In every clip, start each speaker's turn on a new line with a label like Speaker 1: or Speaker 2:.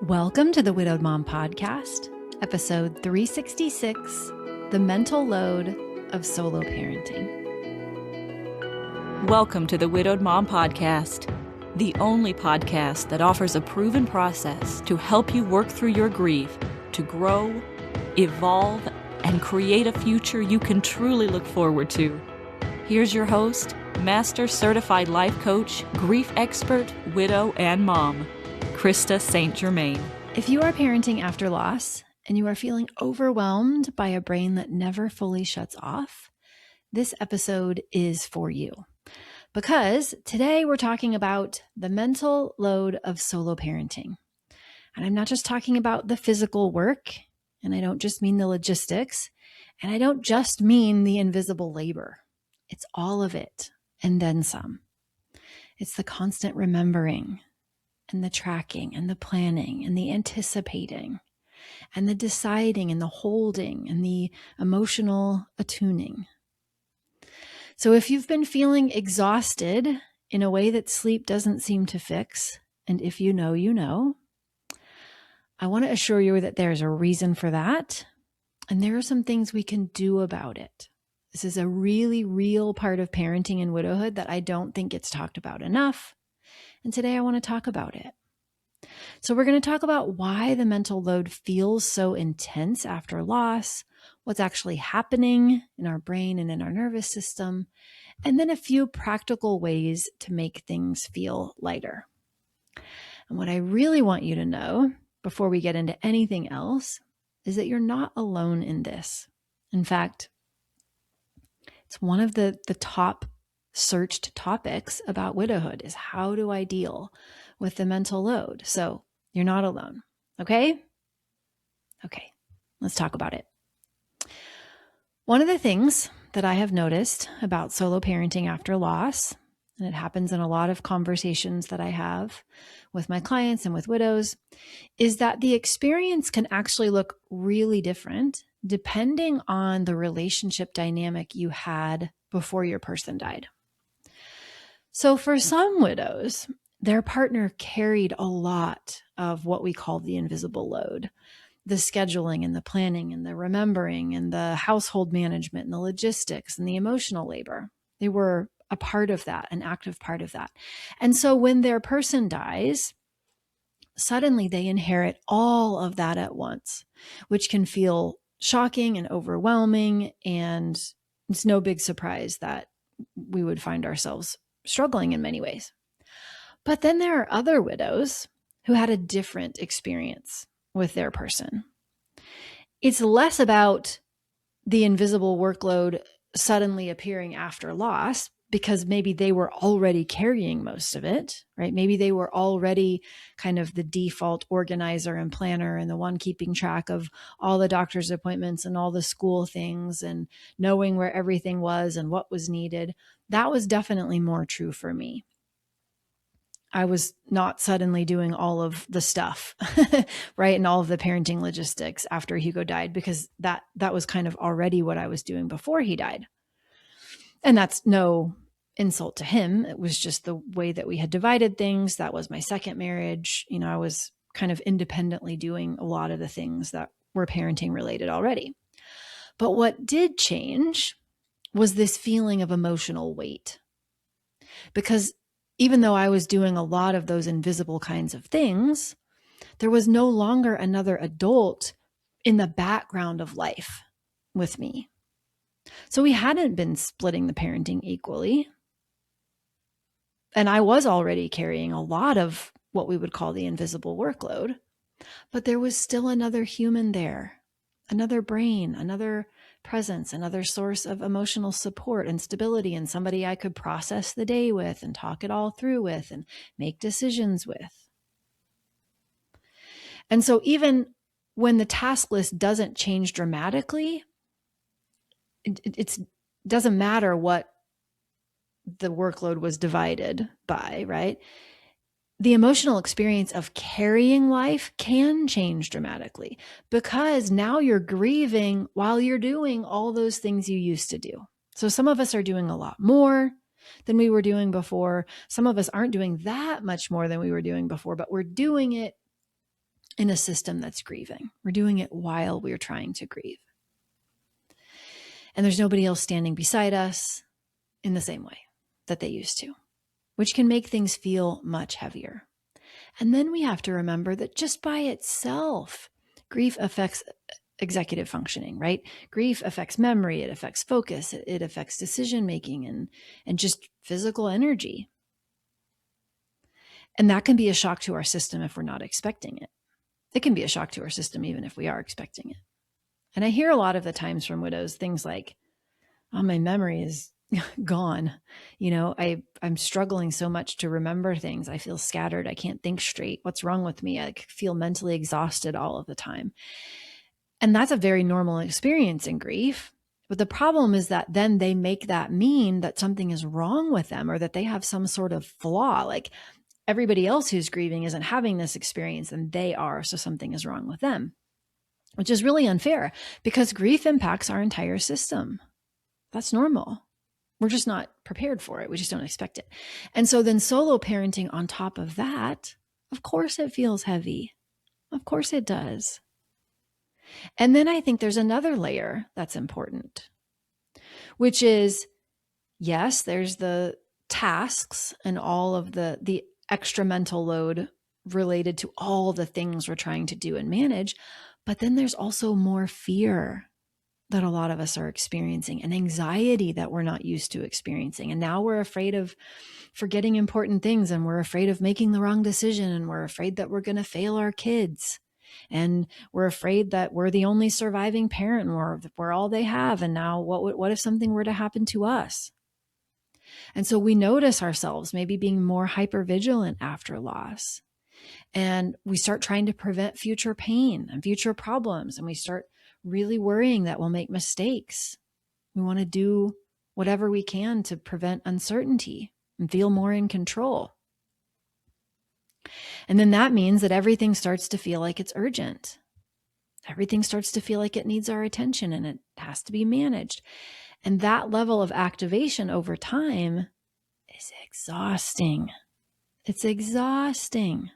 Speaker 1: Welcome to the Widowed Mom Podcast, episode 366, The Mental Load of Solo Parenting.
Speaker 2: Welcome to the Widowed Mom Podcast, the only podcast that offers a proven process to help you work through your grief, to grow, evolve, and create a future you can truly look forward to. Here's your host, Master Certified Life Coach, grief expert, widow, and mom, Krista St-Germain.
Speaker 1: If you are parenting after loss and you are feeling overwhelmed by a brain that never fully shuts off, this episode is for you. Because today we're talking about the mental load of solo parenting. And I'm not just talking about the physical work, and I don't just mean the logistics, and I don't just mean the invisible labor. It's all of it, and then some. It's the constant remembering, and the tracking, and the planning, and the anticipating, and the deciding, and the holding, and the emotional attuning. So if you've been feeling exhausted in a way that sleep doesn't seem to fix, and if you know, you know, I want to assure you that there's a reason for that, and there are some things we can do about it. This is a really real part of parenting and widowhood that I don't think gets talked about enough. And today I want to talk about it. So we're going to talk about why the mental load feels so intense after loss, what's actually happening in our brain and in our nervous system, and then a few practical ways to make things feel lighter. And what I really want you to know before we get into anything else is that you're not alone in this. In fact, it's one of the top searched topics about widowhood is how do I deal with the mental load? So you're not alone. Okay? Okay, let's talk about it. One of the things that I have noticed about solo parenting after loss, and it happens in a lot of conversations that I have with my clients and with widows, is that the experience can actually look really different depending on the relationship dynamic you had before your person died. So for some widows, their partner carried a lot of what we call the invisible load, the scheduling and the planning and the remembering and the household management and the logistics and the emotional labor. They were a part of that, an active part of that. And so when their person dies, suddenly they inherit all of that at once, which can feel shocking and overwhelming. And it's no big surprise that we would find ourselves struggling in many ways. But then there are other widows who had a different experience with their person. It's less about the invisible workload suddenly appearing after loss because maybe they were already carrying most of it, right? Maybe they were already kind of the default organizer and planner and the one keeping track of all the doctor's appointments and all the school things and knowing where everything was and what was needed. That was definitely more true for me. I was not suddenly doing all of the stuff, right? And all of the parenting logistics after Hugo died, because that was kind of already what I was doing before he died. And that's no insult to him. It was just the way that we had divided things. That was my second marriage. You know, I was kind of independently doing a lot of the things that were parenting related already. But what did change was this feeling of emotional weight. Because even though I was doing a lot of those invisible kinds of things, there was no longer another adult in the background of life with me. So we hadn't been splitting the parenting equally. And I was already carrying a lot of what we would call the invisible workload, but there was still another human there, another brain, another presence, another source of emotional support and stability, and somebody I could process the day with and talk it all through with and make decisions with. And so even when the task list doesn't change dramatically, it doesn't matter what the workload was divided by, right? The emotional experience of carrying life can change dramatically because now you're grieving while you're doing all those things you used to do. So some of us are doing a lot more than we were doing before. Some of us aren't doing that much more than we were doing before, but we're doing it in a system that's grieving. We're doing it while we're trying to grieve. And there's nobody else standing beside us in the same way that they used to, which can make things feel much heavier. And then we have to remember that just by itself, grief affects executive functioning, right? Grief affects memory, it affects focus, it affects decision-making and just physical energy. And that can be a shock to our system if we're not expecting it. It can be a shock to our system even if we are expecting it. And I hear a lot of the times from widows things like, oh, my memory is gone. I'm struggling so much to remember things. I feel scattered. I can't think straight. What's wrong with me? I feel mentally exhausted all of the time. And that's a very normal experience in grief. But the problem is that then they make that mean that something is wrong with them or that they have some sort of flaw. Like everybody else who's grieving isn't having this experience and they are, so something is wrong with them, which is really unfair because grief impacts our entire system. That's normal. We're just not prepared for it. We just don't expect it. And so then solo parenting on top of that, of course it feels heavy. Of course it does. And then I think there's another layer that's important, which is, yes, there's the tasks and all of the extra mental load related to all the things we're trying to do and manage. But then there's also more fear that a lot of us are experiencing and anxiety that we're not used to experiencing. And now we're afraid of forgetting important things and we're afraid of making the wrong decision and we're afraid that we're going to fail our kids. And we're afraid that we're the only surviving parent and we're all they have. And now what if something were to happen to us? And so we notice ourselves maybe being more hypervigilant after loss. And we start trying to prevent future pain and future problems. And we start really worrying that we'll make mistakes. We want to do whatever we can to prevent uncertainty and feel more in control. And then that means that everything starts to feel like it's urgent. Everything starts to feel like it needs our attention and it has to be managed. And that level of activation over time is exhausting. It's exhausting.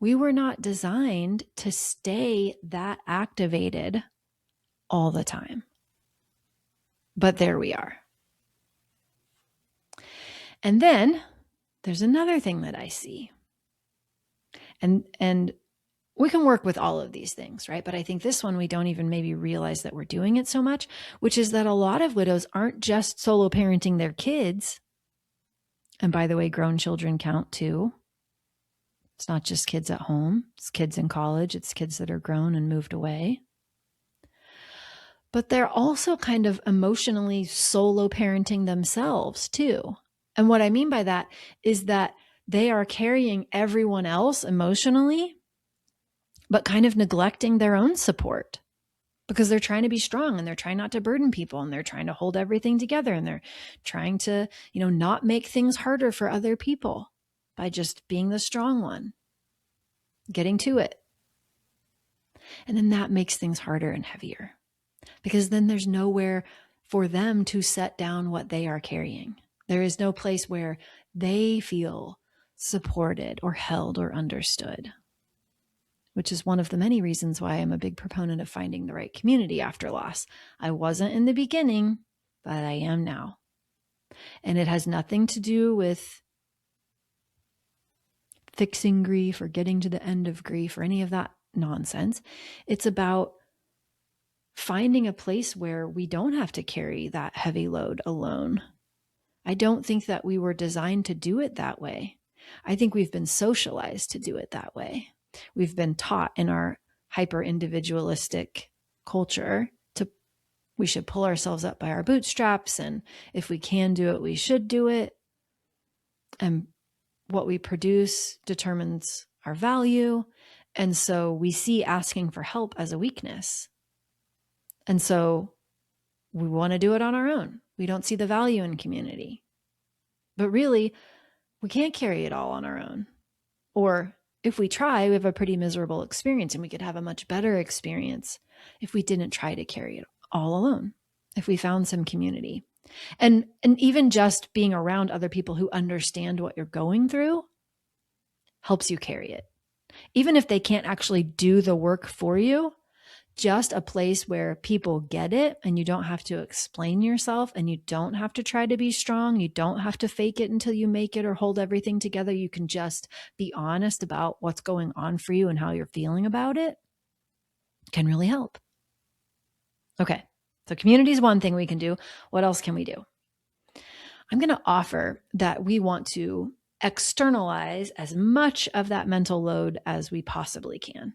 Speaker 1: We were not designed to stay that activated all the time. But there we are. And then there's another thing that I see. And we can work with all of these things, right? But I think this one, we don't even maybe realize that we're doing it so much, which is that a lot of widows aren't just solo parenting their kids. And by the way, grown children count too. It's not just kids at home. It's kids in college. It's kids that are grown and moved away. But they're also kind of emotionally solo parenting themselves too. And what I mean by that is that they are carrying everyone else emotionally, but kind of neglecting their own support because they're trying to be strong and they're trying not to burden people and they're trying to hold everything together and they're trying to, not make things harder for other people by just being the strong one, getting to it. And then that makes things harder and heavier because then there's nowhere for them to set down what they are carrying. There is no place where they feel supported or held or understood, which is one of the many reasons why I'm a big proponent of finding the right community after loss. I wasn't in the beginning, but I am now. And it has nothing to do with fixing grief or getting to the end of grief or any of that nonsense. It's about finding a place where we don't have to carry that heavy load alone. I don't think that we were designed to do it that way. I think we've been socialized to do it that way. We've been taught in our hyper-individualistic culture we should pull ourselves up by our bootstraps, and if we can do it, we should do it. And what we produce determines our value. And so we see asking for help as a weakness. And so we want to do it on our own. We don't see the value in community. But really, we can't carry it all on our own. Or if we try, we have a pretty miserable experience, and we could have a much better experience if we didn't try to carry it all alone, if we found some community. And even just being around other people who understand what you're going through helps you carry it. Even if they can't actually do the work for you, just a place where people get it and you don't have to explain yourself and you don't have to try to be strong. You don't have to fake it until you make it or hold everything together. You can just be honest about what's going on for you and how you're feeling about it. Can really help. Okay, so community is one thing we can do. What else can we do? I'm going to offer that we want to externalize as much of that mental load as we possibly can.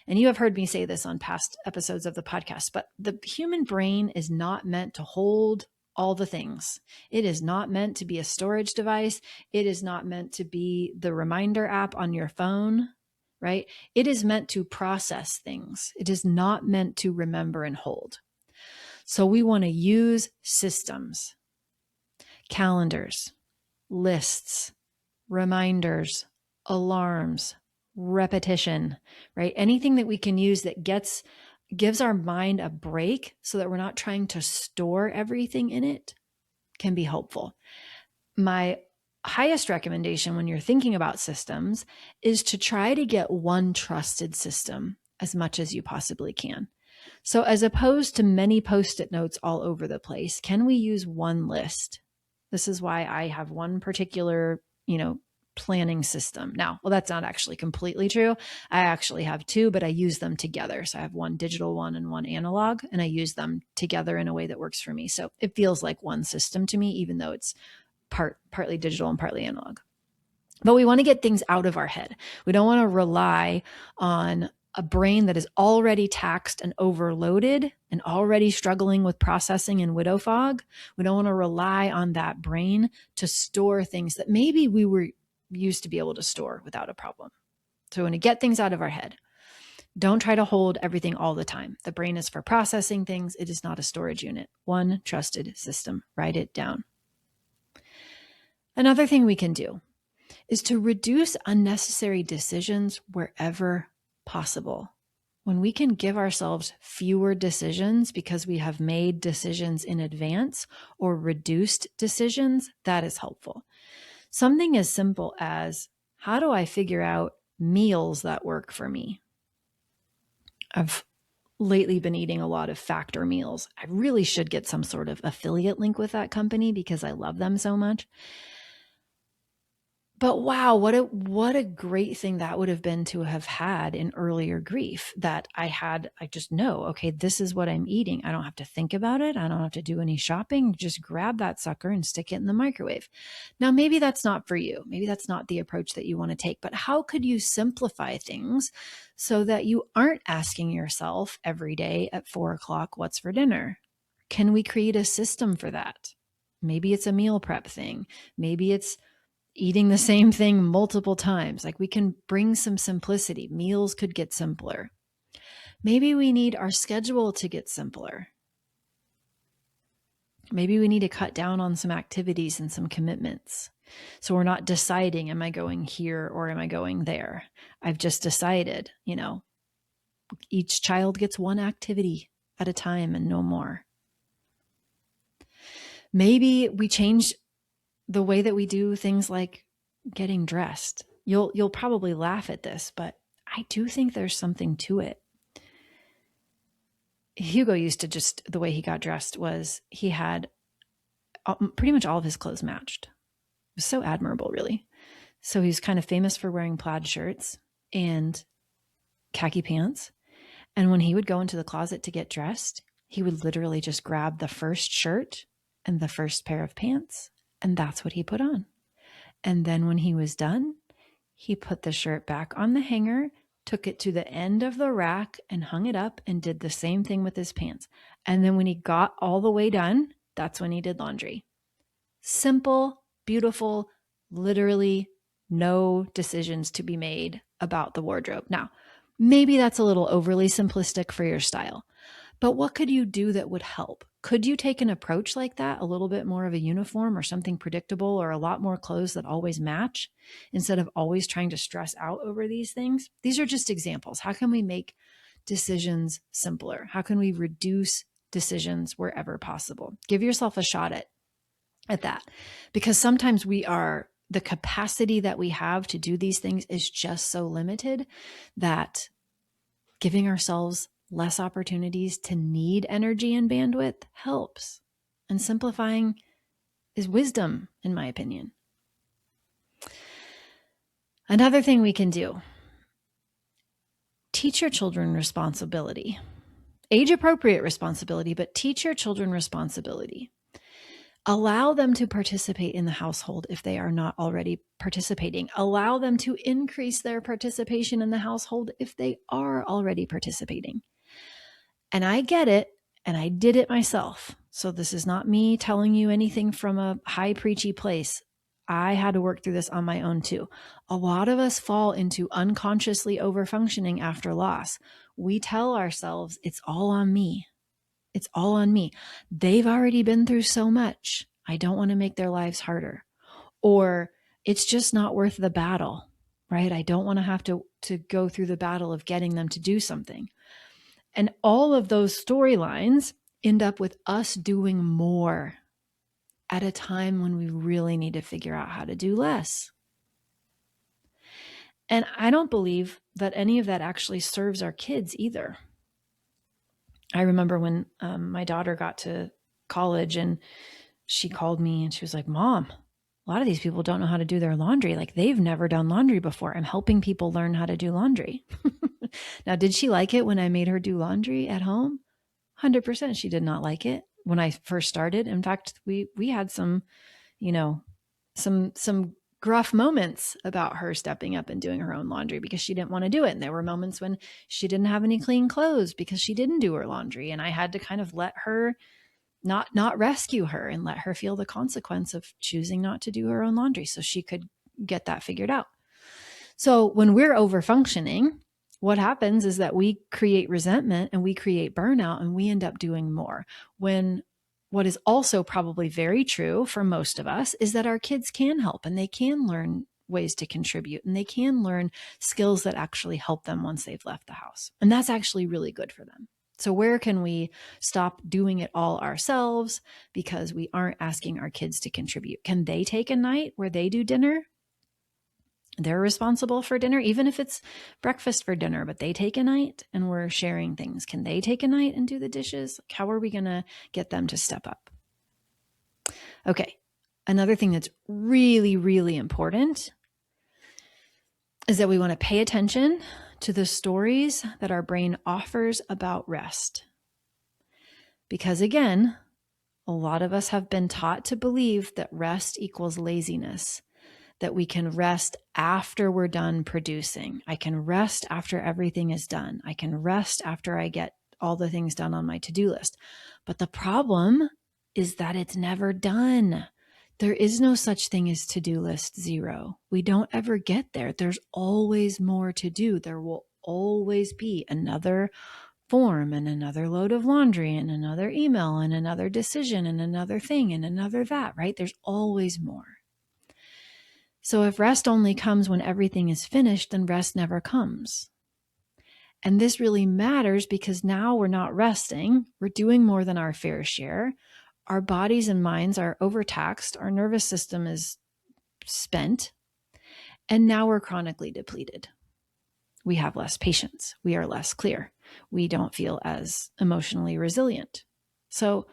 Speaker 1: And you have heard me say this on past episodes of the podcast, but the human brain is not meant to hold all the things. It is not meant to be a storage device. It is not meant to be the reminder app on your phone, right? It is meant to process things. It is not meant to remember and hold. So we want to use systems, calendars, lists, reminders, alarms, repetition, right? Anything that we can use that gives our mind a break so that we're not trying to store everything in it can be helpful. My highest recommendation when you're thinking about systems is to try to get one trusted system as much as you possibly can. So as opposed to many Post-it notes all over the place, can we use one list? This is why I have one particular, planning system. Now, well, that's not actually completely true. I actually have two, but I use them together. So I have one digital one and one analog, and I use them together in a way that works for me. So it feels like one system to me, even though it's partly digital and partly analog. But we want to get things out of our head. We don't want to rely on a brain that is already taxed and overloaded and already struggling with processing and widow fog. We don't want to rely on that brain to store things that maybe we were used to be able to store without a problem. So we want to get things out of our head. Don't try to hold everything all the time. The brain is for processing things. It is not a storage unit. One trusted system. Write it down. Another thing we can do is to reduce unnecessary decisions wherever possible. When we can give ourselves fewer decisions because we have made decisions in advance or reduced decisions, that is helpful. Something as simple as, how do I figure out meals that work for me? I've lately been eating a lot of Factor meals. I really should get some sort of affiliate link with that company because I love them so much. But wow, what a great thing that would have been to have had in earlier grief, that I just know, okay, this is what I'm eating. I don't have to think about it. I don't have to do any shopping. Just grab that sucker and stick it in the microwave. Now, maybe that's not for you. Maybe that's not the approach that you want to take, but how could you simplify things so that you aren't asking yourself every day at 4:00, what's for dinner? Can we create a system for that? Maybe it's a meal prep thing. Maybe it's eating the same thing multiple times. Like, we can bring some simplicity. Meals could get simpler. Maybe we need our schedule to get simpler. Maybe we need to cut down on some activities and some commitments. So we're not deciding, am I going here or am I going there? I've just decided, each child gets one activity at a time and no more. Maybe we change the way that we do things like getting dressed. You'll probably laugh at this, but I do think there's something to it. Hugo used to just, the way he got dressed was he had pretty much all of his clothes matched. It was so admirable, really. So he's kind of famous for wearing plaid shirts and khaki pants. And when he would go into the closet to get dressed, he would literally just grab the first shirt and the first pair of pants, and that's what he put on. And then when he was done, he put the shirt back on the hanger, took it to the end of the rack and hung it up, and did the same thing with his pants. And then when he got all the way done, that's when he did laundry. Simple, beautiful, literally no decisions to be made about the wardrobe. Now, maybe that's a little overly simplistic for your style, but what could you do that would help? Could you take an approach like that, a little bit more of a uniform or something predictable, or a lot more clothes that always match, instead of always trying to stress out over these things? These are just examples. How can we make decisions simpler? How can we reduce decisions wherever possible? Give yourself a shot at that, because sometimes we are the capacity that we have to do these things is just so limited that giving ourselves less opportunities to need energy and bandwidth helps. And simplifying is wisdom, in my opinion. Another thing we can do, teach your children responsibility. Age-appropriate responsibility, but teach your children responsibility. Allow them to participate in the household if they are not already participating. Allow them to increase their participation in the household if they are already participating. And I get it, and I did it myself. So this is not me telling you anything from a high preachy place. I had to work through this on my own too. A lot of us fall into unconsciously overfunctioning after loss. We tell ourselves, it's all on me. It's all on me. They've already been through so much. I don't want to make their lives harder. Or it's just not worth the battle, right? I don't want to have to go through the battle of getting them to do something. And all of those storylines end up with us doing more at a time when we really need to figure out how to do less. And I don't believe that any of that actually serves our kids either. I remember when my daughter got to college and she called me and she was like, Mom, a lot of these people don't know how to do their laundry. Like they've never done laundry before. I'm helping people learn how to do laundry. Now, did she like it when I made her do laundry at home? 100% she did not like it when I first started. In fact, we had some gruff moments about her stepping up and doing her own laundry because she didn't want to do it. And there were moments when she didn't have any clean clothes because she didn't do her laundry. And I had to kind of let her not rescue her and let her feel the consequence of choosing not to do her own laundry so she could get that figured out. So when we're over functioning, what happens is that we create resentment and we create burnout and we end up doing more. When what is also probably very true for most of us is that our kids can help and they can learn ways to contribute and they can learn skills that actually help them once they've left the house. And that's actually really good for them. So where can we stop doing it all ourselves because we aren't asking our kids to contribute? Can they take a night where they do dinner? They're responsible for dinner, even if it's breakfast for dinner, but they take a night and we're sharing things. Can they take a night and do the dishes? How are we going to get them to step up? Okay. Another thing that's really, really important is that we want to pay attention to the stories that our brain offers about rest. Because again, a lot of us have been taught to believe that rest equals laziness, that we can rest after we're done producing. I can rest after everything is done. I can rest after I get all the things done on my to-do list. But the problem is that it's never done. There is no such thing as to-do list 0. We don't ever get there. There's always more to do. There will always be another form and another load of laundry and another email and another decision and another thing and another that, right? There's always more. So if rest only comes when everything is finished, then rest never comes. And this really matters because now we're not resting. We're doing more than our fair share. Our bodies and minds are overtaxed. Our nervous system is spent. And now we're chronically depleted. We have less patience. We are less clear. We don't feel as emotionally resilient. So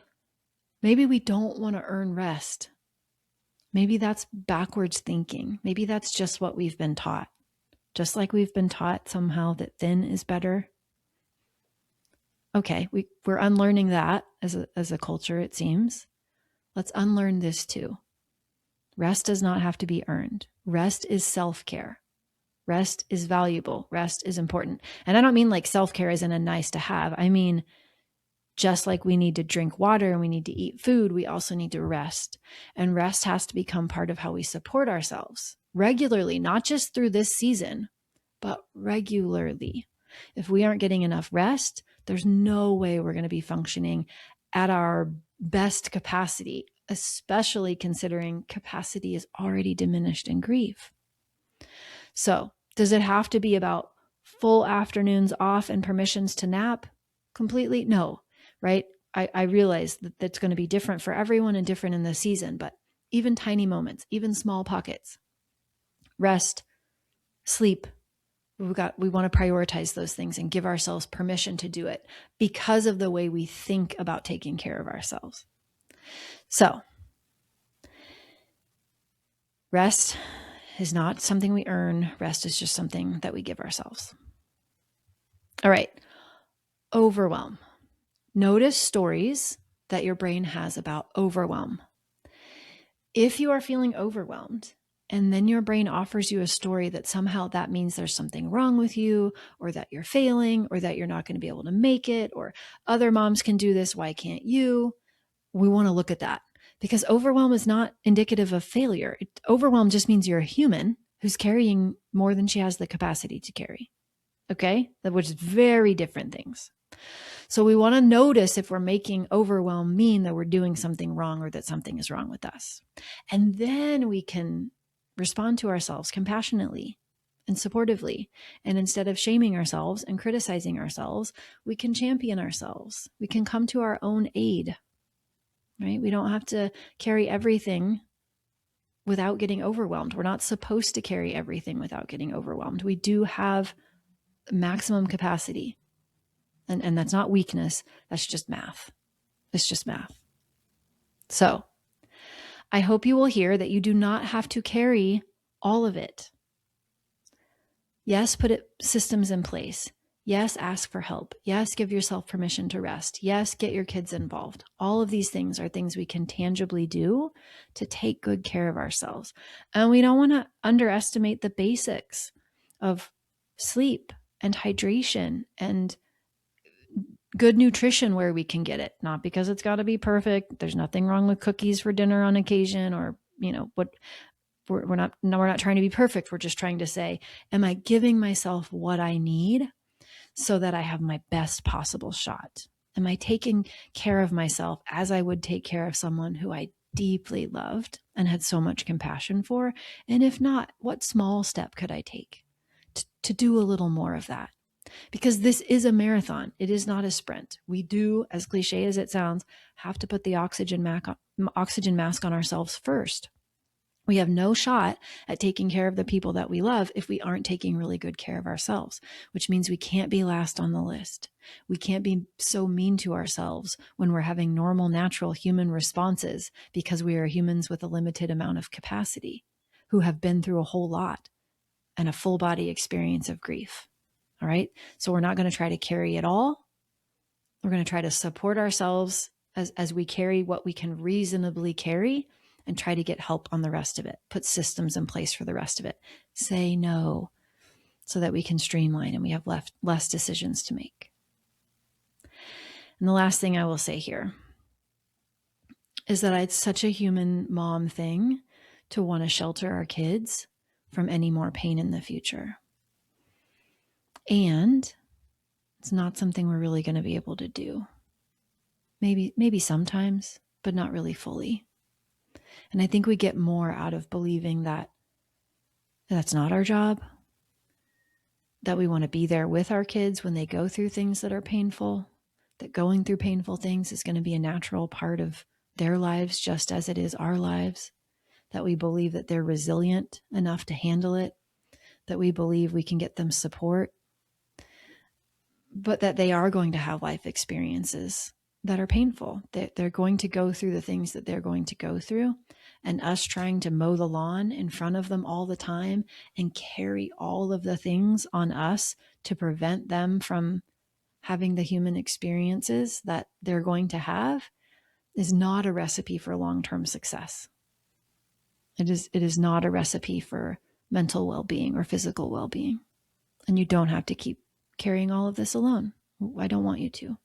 Speaker 1: maybe we don't want to earn rest. Maybe that's backwards thinking. Maybe that's just what we've been taught. Just like we've been taught somehow that thin is better. Okay, we're unlearning that as a culture, it seems. Let's unlearn this too. Rest does not have to be earned. Rest is self-care. Rest is valuable. Rest is important. And I don't mean like self-care isn't a nice to have. I mean, just like we need to drink water and we need to eat food, we also need to rest. And rest has to become part of how we support ourselves regularly, not just through this season, but regularly. If we aren't getting enough rest, there's no way we're going to be functioning at our best capacity, especially considering capacity is already diminished in grief. So, does it have to be about full afternoons off and permissions to nap completely? No. Right? I realize that that's going to be different for everyone and different in the season, but even tiny moments, even small pockets. rest, sleep. We want to prioritize those things and give ourselves permission to do it because of the way we think about taking care of ourselves. So, rest is not something we earn. Rest is just something that we give ourselves. All right. Overwhelm. Notice stories that your brain has about overwhelm. If you are feeling overwhelmed and then your brain offers you a story that somehow that means there's something wrong with you, or that you're failing, or that you're not going to be able to make it, or other moms can do this, why can't you? We want to look at that, because overwhelm is not indicative of failure. Overwhelm just means you're a human who's carrying more than she has the capacity to carry. Okay? Which is very different things. So we want to notice if we're making overwhelm mean that we're doing something wrong or that something is wrong with us. And then we can respond to ourselves compassionately and supportively. And instead of shaming ourselves and criticizing ourselves, we can champion ourselves. We can come to our own aid, right? We don't have to carry everything without getting overwhelmed. We're not supposed to carry everything without getting overwhelmed. We do have maximum capacity. And that's not weakness. That's just math. It's just math. So I hope you will hear that you do not have to carry all of it. Yes, put systems in place. Yes, ask for help. Yes, give yourself permission to rest. Yes, get your kids involved. All of these things are things we can tangibly do to take good care of ourselves. And we don't want to underestimate the basics of sleep and hydration and good nutrition where we can get it, not because it's got to be perfect. There's nothing wrong with cookies for dinner on occasion, or, what we're not trying to be perfect. We're just trying to say, am I giving myself what I need so that I have my best possible shot? Am I taking care of myself as I would take care of someone who I deeply loved and had so much compassion for? And if not, what small step could I take to do a little more of that? Because this is a marathon. It is not a sprint. We do, as cliche as it sounds, have to put the oxygen mask on ourselves first. We have no shot at taking care of the people that we love if we aren't taking really good care of ourselves, which means we can't be last on the list. We can't be so mean to ourselves when we're having normal, natural human responses, because we are humans with a limited amount of capacity who have been through a whole lot and a full body experience of grief. All right. So we're not going to try to carry it all. We're going to try to support ourselves as we carry what we can reasonably carry, and try to get help on the rest of it. Put systems in place for the rest of it. Say no so that we can streamline and we have less decisions to make. And the last thing I will say here is that it's such a human mom thing to want to shelter our kids from any more pain in the future. And it's not something we're really going to be able to do. Maybe sometimes, but not really fully. And I think we get more out of believing that that's not our job, that we want to be there with our kids when they go through things that are painful, that going through painful things is going to be a natural part of their lives just as it is our lives, that we believe that they're resilient enough to handle it, that we believe we can get them support, but that they are going to have life experiences that are painful. They're going to go through the things that they're going to go through, and us trying to mow the lawn in front of them all the time and carry all of the things on us to prevent them from having the human experiences that they're going to have is not a recipe for long-term success. It is not a recipe for mental well-being or physical well-being. And you don't have to keep carrying all of this alone. I don't want you to.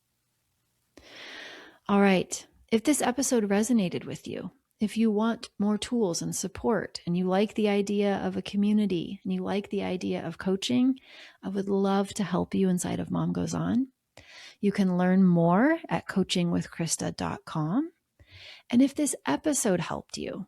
Speaker 1: All right. If this episode resonated with you, if you want more tools and support, and you like the idea of a community, and you like the idea of coaching, I would love to help you inside of Mom Goes On. You can learn more at coachingwithkrista.com. And if this episode helped you,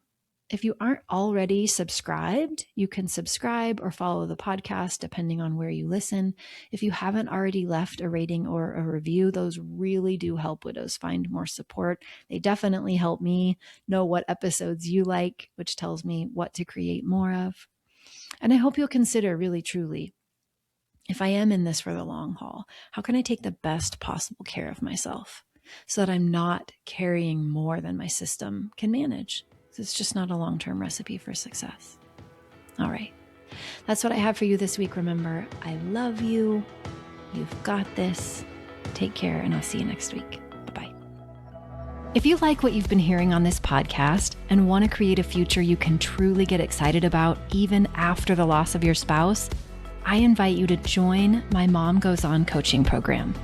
Speaker 1: if you aren't already subscribed, you can subscribe or follow the podcast depending on where you listen. If you haven't already left a rating or a review, those really do help widows find more support. They definitely help me know what episodes you like, which tells me what to create more of. And I hope you'll consider really, truly, if I am in this for the long haul, how can I take the best possible care of myself so that I'm not carrying more than my system can manage? It's just not a long-term recipe for success. All right. That's what I have for you this week. Remember, I love you. You've got this. Take care, and I'll see you next week. Bye-bye. If you like what you've been hearing on this podcast and want to create a future you can truly get excited about even after the loss of your spouse, I invite you to join my Mom Goes On coaching program.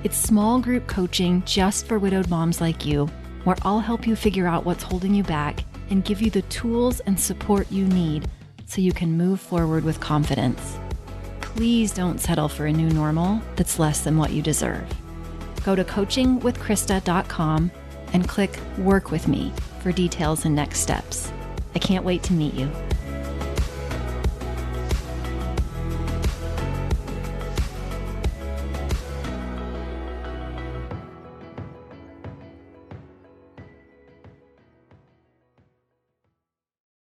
Speaker 1: It's small group coaching just for widowed moms like you, where I'll help you figure out what's holding you back and give you the tools and support you need so you can move forward with confidence. Please don't settle for a new normal that's less than what you deserve. Go to coachingwithkrista.com and click Work With Me for details and next steps. I can't wait to meet you.